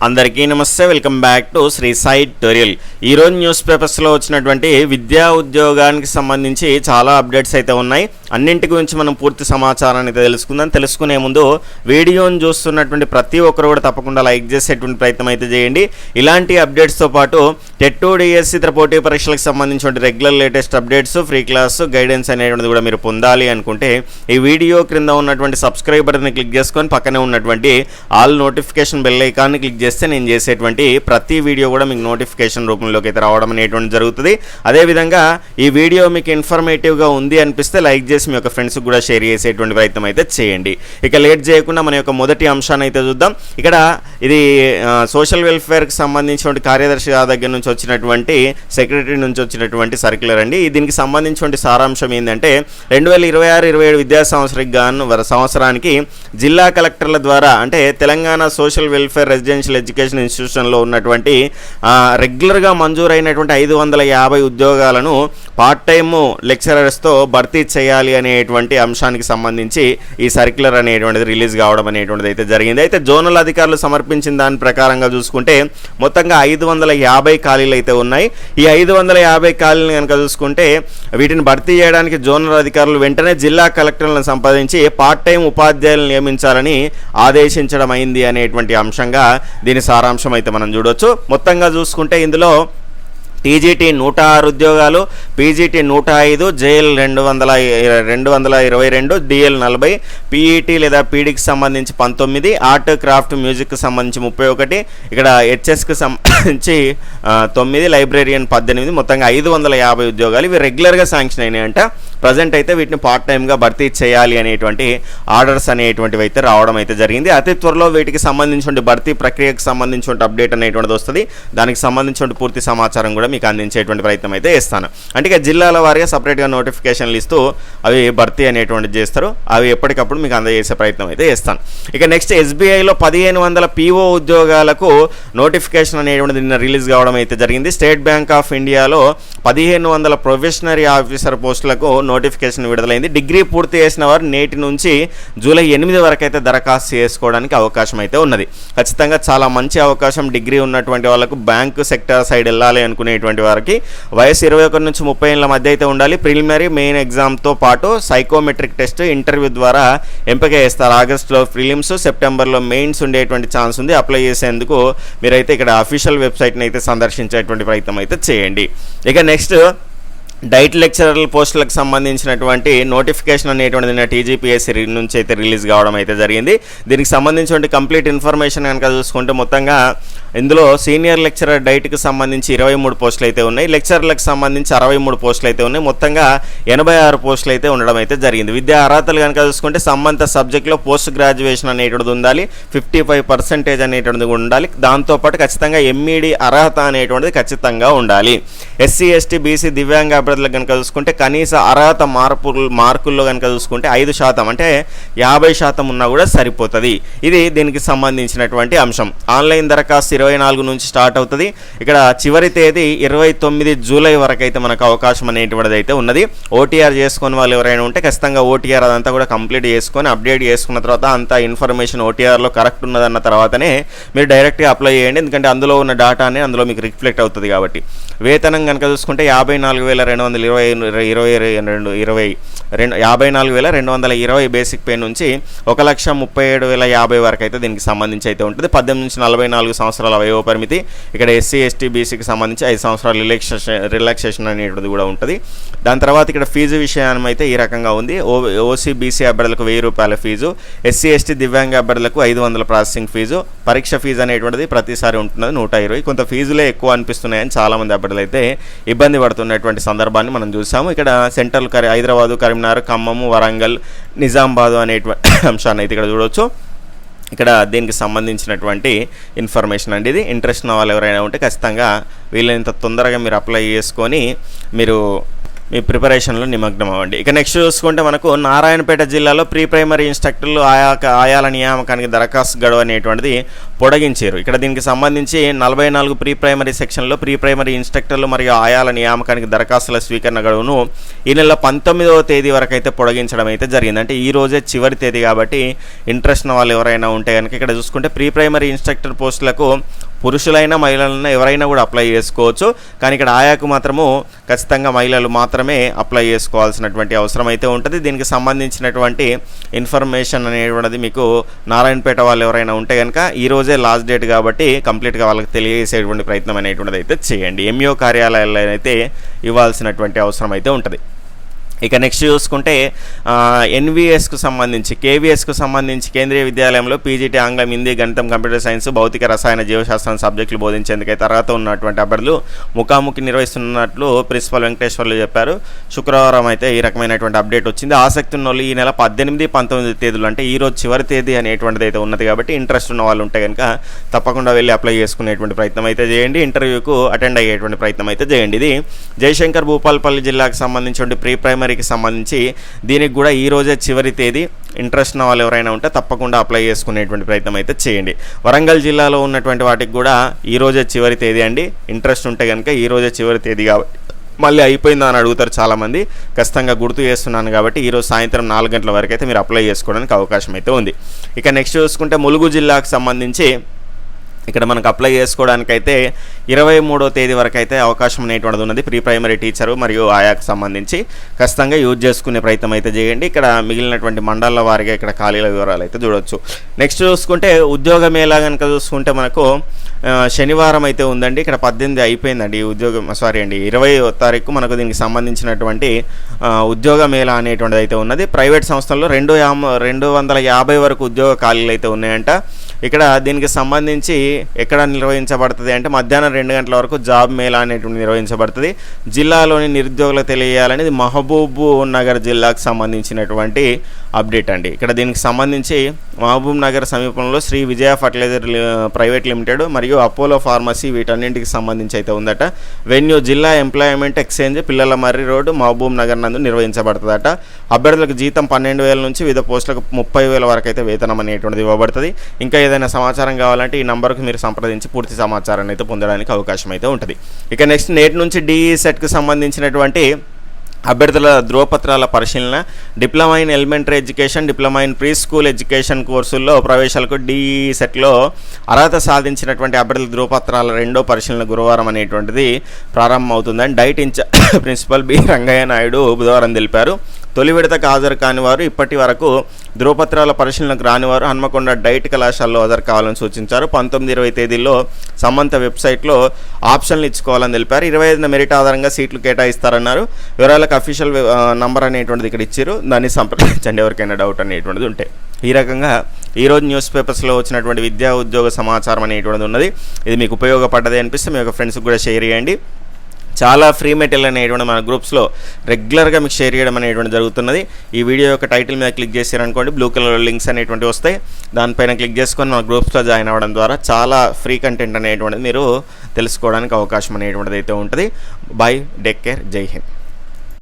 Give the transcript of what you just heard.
అందరికీ నమస్తే, welcome back to Shri Sai tutorial. ఈరోజు న్యూస్ పేపర్స్లో వచ్చినటువంటి విద్యా ఉద్యోగానికి సంబంధించి చాలా అప్డేట్స్ అయితే ఉన్నాయి. అన్నింటి గురించి మనం పూర్తి సమాచారాన్ని అయితే తెలుసుకునే ముందు వీడియోని చూస్తున్నటువంటి ప్రతి ఒక్కరు కూడా తప్పకుండా లైక్ చేసేటువంటి ప్రయత్నం అయితే చేయండి. ఇలాంటి అప్డేట్స్తో పాటు టెట్ డిఎస్సి ఇతర పోటీ పరీక్షలకు సంబంధించిన regular latest updates, free class guidance అనేటువంటిది కూడా మీరు పొందాలి అనుకుంటే ఈ వీడియో క్రింద ఉన్నటువంటి సబ్స్క్రైబ్ బటన్ని క్లిక్ చేసుకొని పక్కనే ఉన్నటువంటి ఆల్ నోటిఫికేషన్ బెల్ ఐకాన్ని క్లిక్ చేస్తే నేను చేసేటువంటి ప్రతి వీడియో కూడా మీకు నోటిఫికేషన్ రూపంలోకి అయితే రావడం అనేటువంటి జరుగుతుంది. అదేవిధంగా ఈ వీడియో మీకు ఇన్ఫర్మేటివ్గా ఉంది అనిపిస్తే లైక్ చేసి మీ యొక్క ఫ్రెండ్స్కి కూడా షేర్ చేసేటువంటి ప్రయత్నం అయితే చేయండి. ఇక లేట్ చేయకుండా మన యొక్క మొదటి అంశాన్ని అయితే చూద్దాం. ఇక్కడ ఇది సోషల్ వెల్ఫేర్కి సంబంధించిన కార్యదర్శి దగ్గర నుంచి వచ్చినటువంటి సెక్రటరీ నుంచి వచ్చినటువంటి సర్క్యులర్ అండి. దీనికి సంబంధించిన సారాంశం ఏంటంటే 2026-27 విద్యా సంవత్సరానికి జిల్లా కలెక్టర్ల ద్వారా అంటే Telangana social welfare residential education ఇన్స్టిట్యూషన్లో ఉన్నటువంటి రెగ్యులర్గా మంజూరైనటువంటి 550 ఉద్యోగాలను పార్ట్ టైమ్ లెక్చరర్స్తో భర్తీ చేయాలి అనేటువంటి అంశానికి సంబంధించి ఈ సర్క్యులర్ అనేటువంటిది రిలీజ్ కావడం అనేటువంటిది అయితే జరిగింది. అయితే జోనల్ అధికారులు సమర్పించిన దాని ప్రకారంగా చూసుకుంటే మొత్తంగా 550 ఖాళీలు అయితే ఉన్నాయి. ఈ 550 ఖాళీలను కనుక చూసుకుంటే వీటిని భర్తీ చేయడానికి జోనల్ అధికారులు వెంటనే జిల్లా కలెక్టర్లను సంపాదించి పార్ట్ టైం ఉపాధ్యాయులను నియమించాలని ఆదేశించడం అయింది అనేటువంటి అంశంగా దీని సారాంశం అయితే మనం చూడవచ్చు. మొత్తంగా చూసుకుంటే ఇందులో టీజీటీ 106 ఉద్యోగాలు, పీజీటీ 105, జేఎల్ 222, డిఎల్ 40, పీఈటీ లేదా పీడీకి సంబంధించి 19, ఆర్ట్ క్రాఫ్ట్ మ్యూజిక్కి సంబంధించి 31, ఇక్కడ హెచ్ఎస్కి సంబంధించి 9, లైబ్రేరియన్ 18, మొత్తంగా 550 ఉద్యోగాలు. ఇవి రెగ్యులర్గా శాంక్షన్ అయినాయంట. ప్రజెంట్ అయితే వీటిని పార్ట్ టైమ్గా భర్తీ చేయాలి అనేటువంటి ఆర్డర్స్ అనేటువంటివి అయితే రావడం అయితే జరిగింది. అతి త్వరలో వీటికి సంబంధించిన భర్తీ ప్రక్రియకు సంబంధించిన అప్డేట్ అనేటువంటిది వస్తుంది. దానికి సంబంధించిన పూర్తి సమాచారం కూడా మీకు అందించేటువంటి ప్రయత్నం అయితే చేస్తాను. అంటే ఇక జిల్లాల వారిగా సపరేట్గా నోటిఫికేషన్లు ఇస్తూ అవి భర్తీ అనేటువంటిది చేస్తారు. అవి ఎప్పటికప్పుడు మీకు అందజేసే ప్రయత్నం అయితే చేస్తాను. ఇక నెక్స్ట్ ఎస్బీఐలో 1500 పీఓ ఉద్యోగాలకు నోటిఫికేషన్ అనేటువంటిది నిన్న రిలీజ్ కావడం అయితే జరిగింది. స్టేట్ బ్యాంక్ ఆఫ్ ఇండియాలో 1500 ప్రొఫెషనరీ ఆఫీసర్ పోస్టులకు నోటిఫికేషన్ విడుదలైంది. డిగ్రీ పూర్తి చేసిన వారు నేటి నుంచి జూలై 8 వరకు అయితే దరఖాస్తు చేసుకోవడానికి అవకాశం అయితే ఉన్నది. ఖచ్చితంగా చాలా మంచి అవకాశం. డిగ్రీ ఉన్నటువంటి వాళ్ళకు బ్యాంకు సెక్టర్ సైడ్ వెళ్ళాలి అనుకునేటువంటి వారికి వయసు 21 నుంచి 30 ఏళ్ల మధ్య అయితే ఉండాలి. ప్రిలిమినరీ మెయిన్ ఎగ్జామ్తో పాటు సైకోమెట్రిక్ టెస్ట్, ఇంటర్వ్యూ ద్వారా ఎంపిక చేస్తారు. ఆగస్టులో ప్రిలిమ్స్, సెప్టెంబర్లో మెయిన్స్ ఉండేటువంటి ఛాన్స్ ఉంది. అప్లై చేసేందుకు మీరైతే ఇక్కడ అఫీషియల్ వెబ్సైట్ని అయితే సందర్శించేటువంటి ప్రయత్నం అయితే చేయండి. ఇక నెక్స్ట్ డైట్ లెక్చరర్ల పోస్టులకు సంబంధించినటువంటి నోటిఫికేషన్ అనేటువంటిది నిన్న టీజీపీఎస్సీ నుంచి అయితే రిలీజ్ కావడం అయితే జరిగింది. దీనికి సంబంధించిన కంప్లీట్ ఇన్ఫర్మేషన్ కనుక చూసుకుంటే మొత్తంగా ఇందులో సీనియర్ లెక్చరర్ డైట్కి సంబంధించి 23 పోస్టులు అయితే ఉన్నాయి. లెక్చరర్లకు సంబంధించి 63 పోస్టులు అయితే ఉన్నాయి. మొత్తంగా 86 పోస్టులు అయితే ఉండడం అయితే జరిగింది. విద్యా అర్హతలు కనుక చూసుకుంటే సంబంధిత సబ్జెక్టులో పోస్ట్ గ్రాడ్యుయేషన్ అనేటువంటిది ఉండాలి. 55% అనేటువంటిది ఉండాలి. దాంతోపాటు ఖచ్చితంగా ఎంఈడి అర్హత అనేటువంటిది ఖచ్చితంగా ఉండాలి. ఎస్సీ, ఎస్టీ, బీసీ, దివ్యాంగ అభ్యర్థులకు కనుక చూసుకుంటే కనీస అర్హత మార్కుల్లో కనుక చూసుకుంటే 5% అంటే 50% ఉన్నా కూడా సరిపోతుంది. ఇది దీనికి సంబంధించినటువంటి అంశం. ఆన్లైన్ దరఖాస్తు 24 నుంచి స్టార్ట్ అవుతుంది. ఇక్కడ చివరి తేదీ 29 జూలై వరకు అయితే మనకు అవకాశం అనేటువంటిది అయితే ఉన్నది. ఓటీఆర్ చేసుకుని వాళ్ళు ఎవరైనా ఉంటే ఖచ్చితంగా ఓటీఆర్ అదంతా కూడా కంప్లీట్ చేసుకొని అప్డేట్ చేసుకున్న తర్వాత అంతా ఇన్ఫర్మేషన్ ఓటీఆర్లో కరెక్ట్ ఉన్నదన్న తర్వాతనే మీరు డైరెక్ట్గా అప్లై చేయండి. ఎందుకంటే అందులో ఉన్న డేటానే అందులో మీకు రిఫ్లెక్ట్ అవుతుంది కాబట్టి. వేతనం కనుక చూసుకుంటే 54,220 బేసిక్ పే నుంచి 1,37,050 వరకు అయితే దీనికి సంబంధించి అయితే ఉంటుంది. 18 నుంచి 44 సంవత్సరాల వయో పరిమితి. ఇక్కడ ఎస్సీ, ఎస్టీ, బీసీకి సంబంధించి 5 సంవత్సరాల రిలాక్సేషన్ అనేటువంటిది కూడా ఉంటుంది. దాని తర్వాత ఇక్కడ ఫీజు విషయాన్ని అయితే ఈ రకంగా ఉంది. ఓసీ, బీసీ అభ్యర్థులకు 1000 రూపాయల ఫీజు, ఎస్సీ, ఎస్టీ, దివ్యాంగ అభ్యర్థులకు 500 ప్రాసెసింగ్ ఫీజు, పరీక్ష ఫీజు అనేటువంటిది ప్రతిసారి ఉంటున్నది 120. కొంత ఫీజులే ఎక్కువ అనిపిస్తున్నాయని చాలామంది అభ్యర్థులు అయితే ఇబ్బంది పడుతున్నటువంటి సందర్భాన్ని మనం చూసాము. ఇక్కడ సెంట్రల్ హైదరాబాదు, కరీంనగర్, ఖమ్మము, వరంగల్, నిజామాబాదు అనేటువంటి అంశాన్ని అయితే ఇక్కడ చూడవచ్చు. ఇక్కడ దీనికి సంబంధించినటువంటి ఇన్ఫర్మేషన్ అండి. ఇది ఇంట్రెస్ట్ ఉన్న వాళ్ళు ఎవరైనా ఉంటే ఖచ్చితంగా వీళ్ళంత తొందరగా మీరు అప్లై చేసుకొని మీరు మీ ప్రిపరేషన్లో నిమగ్నం అవ్వండి. ఇక నెక్స్ట్ చూసుకుంటే మనకు నారాయణపేట జిల్లాలో ప్రీ ప్రైమరీ ఇన్స్ట్రక్టర్లు ఆయాల నియామకానికి దరఖాస్తు గడువు అనేటువంటిది పొడిగించారు. ఇక్కడ దీనికి సంబంధించి 44 ప్రీ ప్రైమరీ సెక్షన్లో ప్రీ ప్రైమరీ ఇన్స్ట్రక్టర్లు మరియు ఆయాల నియామకానికి దరఖాస్తుల స్వీకరణ గడువును ఈ నెల 19వ తేదీ వరకు అయితే పొడిగించడం అయితే జరిగింది. అంటే ఈ రోజే చివరి తేదీ కాబట్టి ఇంట్రెస్ట్ ఉన్న వాళ్ళు ఎవరైనా ఉంటే కనుక ఇక్కడ చూసుకుంటే ప్రీ ప్రైమరీ ఇన్స్ట్రక్టర్ పోస్టులకు పురుషులైనా మహిళలైనా ఎవరైనా కూడా అప్లై చేసుకోవచ్చు. కానీ ఇక్కడ ఆయాకు మాత్రము ఖచ్చితంగా మహిళలు మాత్రమే అప్లై చేసుకోవాల్సినటువంటి అవసరం అయితే ఉంటుంది. దీనికి సంబంధించినటువంటి ఇన్ఫర్మేషన్ అనేటువంటిది మీకు నారాయణపేట వాళ్ళు ఎవరైనా ఉంటే కనుక ఈ రోజే లాస్ట్ డేట్ కాబట్టి కంప్లీట్గా వాళ్ళకి తెలియజేసేటువంటి ప్రయత్నం అనేటువంటిది అయితే చేయండి. ఎంఈఓ కార్యాలయాల్లో అయితే ఇవ్వాల్సినటువంటి అవసరం అయితే ఉంటుంది. ఇక నెక్స్ట్ చూసుకుంటే ఎన్విఎస్కు సంబంధించి కేవీఎస్కు సంబంధించి కేంద్రీయ విద్యాలయంలో పీజీటీ ఆంగ్లం, హిందీ, గణితం, కంప్యూటర్ సైన్స్, భౌతిక రసాయన, జీవశాస్త్రం సబ్జెక్టులు బోధించేందుకై తర్వాత ఉన్నటువంటి అభ్యర్థులు ముఖాముఖి నిర్వహిస్తున్నట్లు ప్రిన్సిపల్ వెంకటేశ్వర్లు చెప్పారు. శుక్రవారం అయితే ఈ రకమైనటువంటి అప్డేట్ వచ్చింది. ఆసక్తి ఉన్న వాళ్ళు ఈ నెల 18, 19 తేదీలు అంటే ఈ రోజు చివరి తేదీ అనేటువంటిది అయితే ఉన్నది కాబట్టి ఇంట్రెస్ట్ ఉన్న వాళ్ళు ఉంటే కనుక తప్పకుండా వెళ్ళి అప్లై చేసుకునేటువంటి ప్రయత్నం అయితే చేయండి. ఇంటర్వ్యూకు అటెండ్ అయ్యేటువంటి ప్రయత్నం అయితే చేయండి. ఇది జయశంకర్ భూపాలపల్లి జిల్లాకు సంబంధించి ప్రీ ప్రైమరీకి సంబంధించి దీనికి కూడా ఈ రోజే చివరి తేదీ. ఇంట్రెస్ట్ ఉన్న వాళ్ళు ఎవరైనా ఉంటే తప్పకుండా అప్లై చేసుకునేటువంటి ప్రయత్నం అయితే చేయండి. వరంగల్ జిల్లాలో ఉన్నటువంటి వాటికి కూడా ఈ రోజే చివరి తేదీ అండి. ఇంట్రెస్ట్ ఉంటే కనుక ఈ రోజే చివరి తేదీ కాబట్టి మళ్ళీ అయిపోయిందా అని అడుగుతారు చాలామంది. ఖచ్చితంగా గుర్తు చేస్తున్నాను కాబట్టి ఈరోజు సాయంత్రం 4 గంటల వరకు అయితే మీరు అప్లై చేసుకోవడానికి అవకాశం అయితే ఉంది. ఇక నెక్స్ట్ చూసుకుంటే ములుగు జిల్లాకు సంబంధించి ఇక్కడ మనకు అప్లై చేసుకోవడానికైతే 23వ తేదీ వరకు అయితే అవకాశం అనేటువంటిది ఉన్నది. ప్రీ ప్రైమరీ టీచరు మరియు ఆయాకు సంబంధించి ఖచ్చితంగా యూజ్ చేసుకునే ప్రయత్నం అయితే చేయండి. ఇక్కడ మిగిలినటువంటి మండలాల వారిగా ఇక్కడ ఖాళీల వివరాలు అయితే చూడవచ్చు. నెక్స్ట్ చూసుకుంటే ఉద్యోగ మేళా కనుక చూసుకుంటే మనకు శనివారం అయితే ఉందండి. ఇక్కడ 18 అయిపోయిందండి ఈ ఉద్యోగం, 20వ తారీఖు మనకు దీనికి సంబంధించినటువంటి ఉద్యోగ మేళా అనేటువంటిది అయితే ఉన్నది. ప్రైవేట్ సంస్థల్లో 250 వరకు ఉద్యోగ ఖాళీలు అయితే ఉన్నాయంట. ఇక్కడ దీనికి సంబంధించి ఎక్కడ నిర్వహించబడుతుంది అంటే మధ్యాహ్నం 2 గంటల వరకు జాబ్ మేళా అనేటువంటి నిర్వహించబడుతుంది. జిల్లాలోని నిరుద్యోగులకు తెలియాలనేది మహబూబ్ నగర్ జిల్లాకు సంబంధించినటువంటి అప్డేట్ అండి. ఇక్కడ దీనికి సంబంధించి మహబూబ్ నగర్ సమీపంలో శ్రీ విజయ ఫర్టిలైజర్ ప్రైవేట్ లిమిటెడ్ మరియు అపోలో ఫార్మసీ వీటన్నింటికి సంబంధించి అయితే ఉందట. వెన్యూ జిల్లా ఎంప్లాయ్మెంట్ ఎక్స్చేంజ్, పిల్లల మర్రి రోడ్డు, మహబూబ్ నగర్ నందు నిర్వహించబడుతుందట. అభ్యర్థులకు జీతం 12,000 నుంచి వివిధ పోస్టులకు 30,000 వరకు అయితే వేతనం అనేటువంటిది ఇవ్వబడుతుంది. ఇంకా ఏదైనా సమాచారం కావాలంటే ఈ నంబర్కు మీరు సంప్రదించి పూర్తి సమాచారాన్ని అయితే పొందడానికి అవకాశం అయితే ఉంటుంది. ఇక నెక్స్ట్ నేటి నుంచి డిఈ సెట్కి సంబంధించినటువంటి అభ్యర్థుల ధ్రువపత్రాల పరిశీలన, diploma in elementary education, diploma in pre school education కోర్సుల్లో ప్రవేశాలకు డిఈ సెట్లో అర్హత సాధించినటువంటి అభ్యర్థుల ధ్రువపత్రాల 2వ పరిశీలన గురువారం అనేటువంటిది ప్రారంభమవుతుందని DIET incharge principal B Rangaiah Naidu బుధవారం తెలిపారు. తొలి విడతకు హాజరు కాని వారు, ఇప్పటి వరకు ధ్రువపత్రాల పరిశీలనకు రానివారు హన్మకొండ డైట్ కళాశాలలో హాజరు కావాలని సూచించారు. 19-20 తేదీల్లో సంబంధిత వెబ్సైట్లో ఆప్షన్లు ఇచ్చుకోవాలని తెలిపారు. 25న మెరిట్ ఆధారంగా సీట్లు కేటాయిస్తారన్నారు. వివరాలకు అఫీషియల్ నంబర్ అనేటువంటిది ఇక్కడ ఇచ్చారు, దాన్ని సంప్రదించండి ఎవరికైనా డౌట్ అనేటువంటిది ఉంటే. ఈ రకంగా ఈరోజు న్యూస్ పేపర్స్లో వచ్చినటువంటి విద్యా ఉద్యోగ సమాచారం అనేటువంటిది ఉన్నది. ఇది మీకు ఉపయోగపడ్డది అనిపిస్తే మీ యొక్క ఫ్రెండ్స్కి కూడా షేర్ చేయండి. చాలా ఫ్రీ మెటీరియల్ అనేటువంటి మన గ్రూప్స్లో రెగ్యులర్గా మీకు షేర్ చేయడం అనేటువంటి జరుగుతున్నది. ఈ వీడియో యొక్క టైటిల్ మీద క్లిక్ చేశారనుకోండి, బ్లూ కలర్ లింక్స్ అనేటువంటివి వస్తాయి. దానిపైన క్లిక్ చేసుకొని మన గ్రూప్స్లో జాయిన్ అవ్వడం ద్వారా చాలా ఫ్రీ కంటెంట్ అనేటువంటిది మీరు తెలుసుకోవడానికి అవకాశం అనేటువంటిది అయితే ఉంటుంది. బై, టేక్ కేర్, జై హింద్.